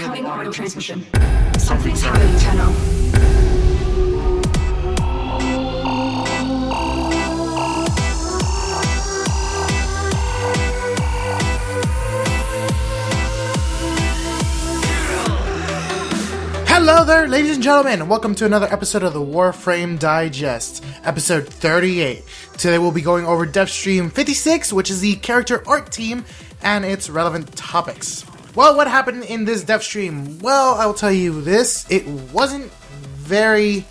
Incoming audio transmission. Something's happening, Tenno. Hello there, ladies and gentlemen, and welcome to another episode of the WARFRAME Digest, episode 38. Today we'll be going over Devstream 56, which is the character art team, and its relevant topics. Well, what happened in this Devstream? Well, I'll tell you this, it wasn't very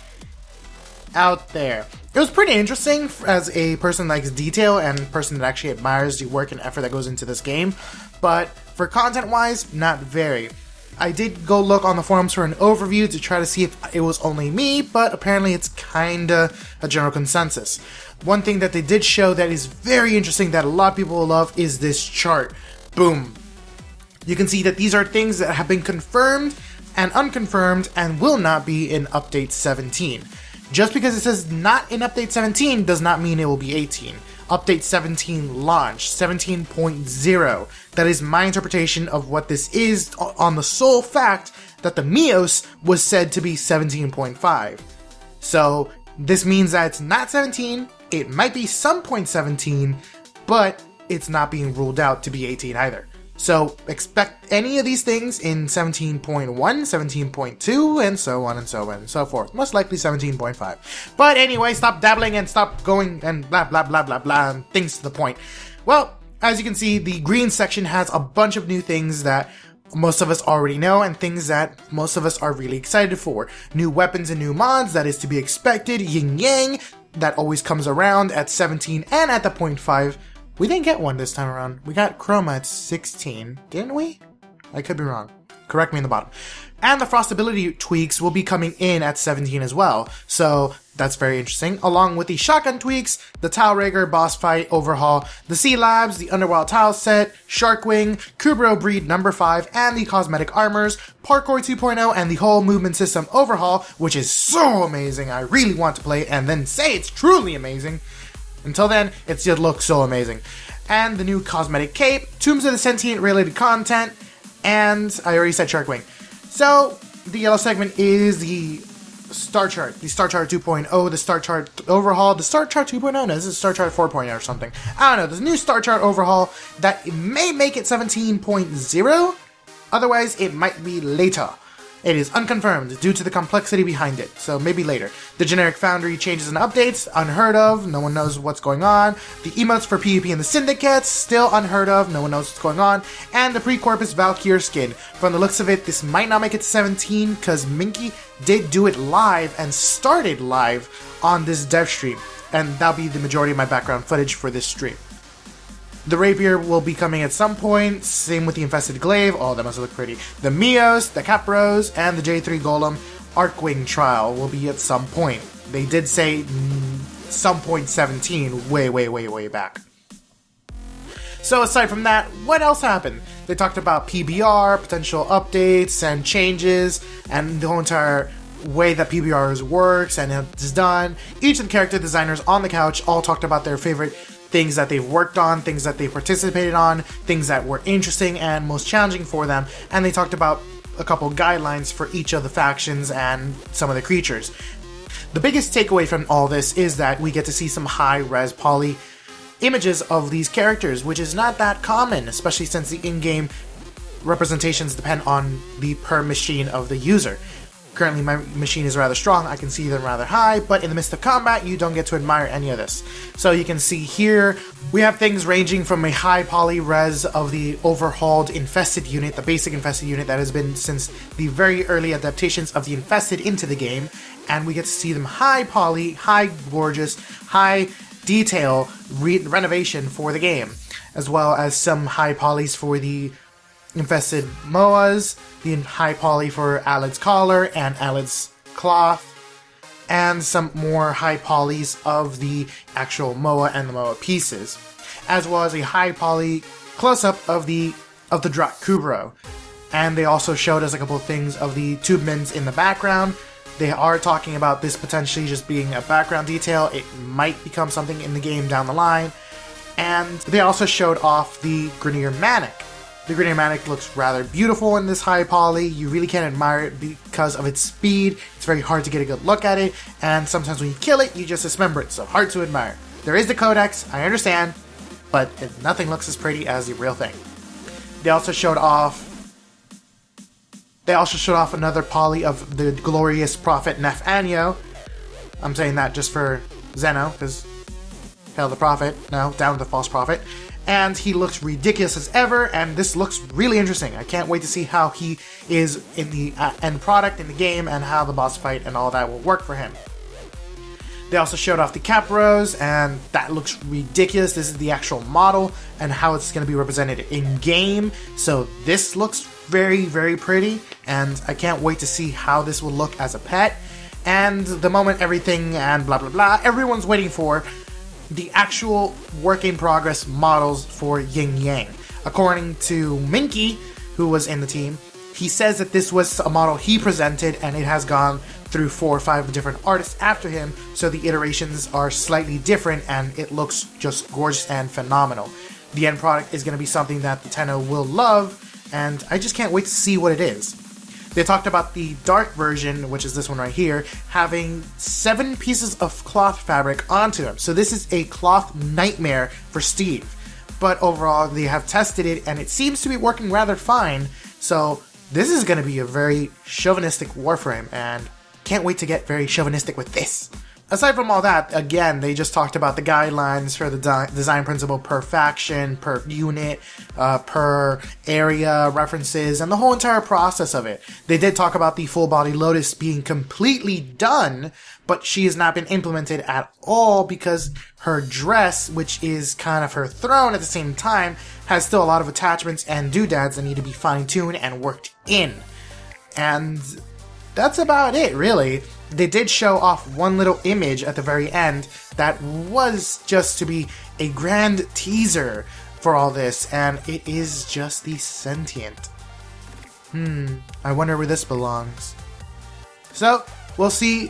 out there. It was pretty interesting as a person that likes detail and a person that actually admires the work and effort that goes into this game, but for content-wise, not very. I did go look on the forums for an overview to try to see if it was only me, but apparently it's kinda a general consensus. One thing that they did show that is very interesting that a lot of people will love is this chart. Boom. You can see that these are things that have been confirmed and unconfirmed and will not be in Update 17. Just because it says not in Update 17 does not mean it will be 18. Update 17 launch, 17.0. That is my interpretation of what this is on the sole fact that the Mios was said to be 17.5. So this means that it's not 17, it might be some point 17, but it's not being ruled out to be 18 either. So expect any of these things in 17.1, 17.2, and so on and so on and so forth. Most likely 17.5. But anyway, stop dabbling and stop going and blah blah blah blah blah and things to the point. Well, as you can see, the green section has a bunch of new things that most of us already know and things that most of us are really excited for. New weapons and new mods, that is to be expected. Yin Yang, that always comes around at 17 and at the 0.5. We didn't get one this time around. We got Chroma at 16, didn't we? I could be wrong. Correct me in the bottom. And the frostability tweaks will be coming in at 17 as well. So that's very interesting. Along with the shotgun tweaks, the Tile Rager boss fight overhaul, the Sea Labs, the Underworld Tile set, Sharkwing, Kubro Breed number 5, and the cosmetic armors, Parkour 2.0, and the whole movement system overhaul, which is so amazing. I really want to play it and then say it's truly amazing. Until then, it just looks so amazing. And the new cosmetic cape, Tombs of the Sentient related content, and I already said Sharkwing. So, the yellow segment is the Star Chart. The Star Chart 2.0, the Star Chart overhaul, the Star Chart 2.0, no, this is Star Chart 4.0 or something. I don't know, there's a new Star Chart overhaul that may make it 17.0, otherwise it might be later. It is unconfirmed due to the complexity behind it, so maybe later. The generic Foundry changes and updates, unheard of, no one knows what's going on. The emotes for PvP and the Syndicates, still unheard of, no one knows what's going on. And the Pre-Corpus Valkyr skin. From the looks of it, this might not make it to 17, because Minky did do it live and started live on this dev stream. And that'll be the majority of my background footage for this stream. The Rapier will be coming at some point, same with the Infested Glaive, oh that must look pretty. The Mios, the Capros, and the J3 Golem Arcwing Trial will be at some point. They did say some point 17 way back. So aside from that, what else happened? They talked about PBR, potential updates and changes, and the whole entire way that PBR works and it's done. Each of the character designers on the couch all talked about their favorite things that they've worked on, things that they participated on, things that were interesting and most challenging for them, and they talked about a couple guidelines for each of the factions and some of the creatures. The biggest takeaway from all this is that we get to see some high-res poly images of these characters, which is not that common, especially since the in-game representations depend on the per machine of the user. Currently my machine is rather strong, I can see them rather high, but in the midst of combat you don't get to admire any of this. So you can see here, we have things ranging from a high poly res of the overhauled Infested unit, the basic Infested unit that has been since the very early adaptations of the Infested into the game, and we get to see them high poly, high gorgeous, high detail renovation for the game, as well as some high polys for the Infested Moas, the high poly for Alad's collar and Alad's cloth, and some more high polys of the actual Moa and the Moa pieces, as well as a high poly close-up of the Drak Kubro. And they also showed us a couple of things of the tubemans in the background. They are talking about this potentially just being a background detail. It might become something in the game down the line. And they also showed off the Grineer Manic. The green animatic looks rather beautiful in this high poly. You really can't admire it because of its speed. It's very hard to get a good look at it, and sometimes when you kill it, you just dismember it, so hard to admire. There is the codex, I understand, but nothing looks as pretty as the real thing. They also showed off another poly of the glorious prophet Nathaniel. I'm saying that just for Zeno, because hail the prophet, no, down the false prophet. And he looks ridiculous as ever, and this looks really interesting. I can't wait to see how he is in the end product in the game, and how the boss fight and all that will work for him. They also showed off the Capros, and that looks ridiculous. This is the actual model, and how it's going to be represented in-game. So this looks very, very pretty, and I can't wait to see how this will look as a pet. And the moment everything and blah blah blah, everyone's waiting for the actual work in progress models for Yin Yang. According to Minky, who was in the team, he says that this was a model he presented and it has gone through 4 or 5 different artists after him, so the iterations are slightly different and it looks just gorgeous and phenomenal. The end product is going to be something that the Tenno will love, and I just can't wait to see what it is. They talked about the dark version, which is this one right here, having 7 pieces of cloth fabric onto them. So this is a cloth nightmare for Steve. But overall, they have tested it, and it seems to be working rather fine. So this is going to be a very chauvinistic Warframe, and can't wait to get very chauvinistic with this. Aside from all that, again, they just talked about the guidelines for the design principle per faction, per unit, per area, references, and the whole entire process of it. They did talk about the full body Lotus being completely done, but she has not been implemented at all because her dress, which is kind of her throne at the same time, has still a lot of attachments and doodads that need to be fine-tuned and worked in. And that's about it, really. They did show off one little image at the very end that was just to be a grand teaser for all this, and it is just the sentient. I wonder where this belongs. So, we'll see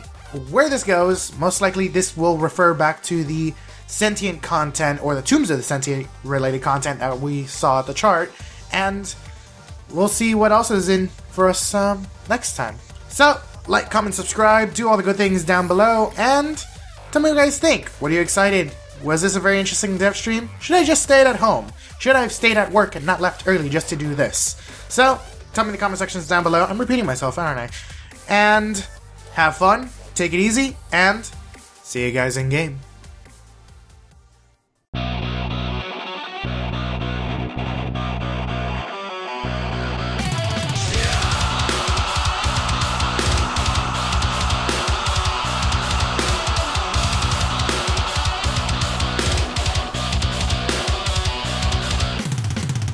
where this goes. Most likely this will refer back to the sentient content, or the Tombs of the Sentient related content that we saw at the chart, and we'll see what else is in for us next time. So, like, comment, subscribe, do all the good things down below, and tell me what you guys think. What are you excited? Was this a very interesting dev stream? Should I just stayed at home? Should I have stayed at work and not left early just to do this? So, tell me in the comment sections down below. I'm repeating myself, aren't I? And have fun, take it easy, and see you guys in game.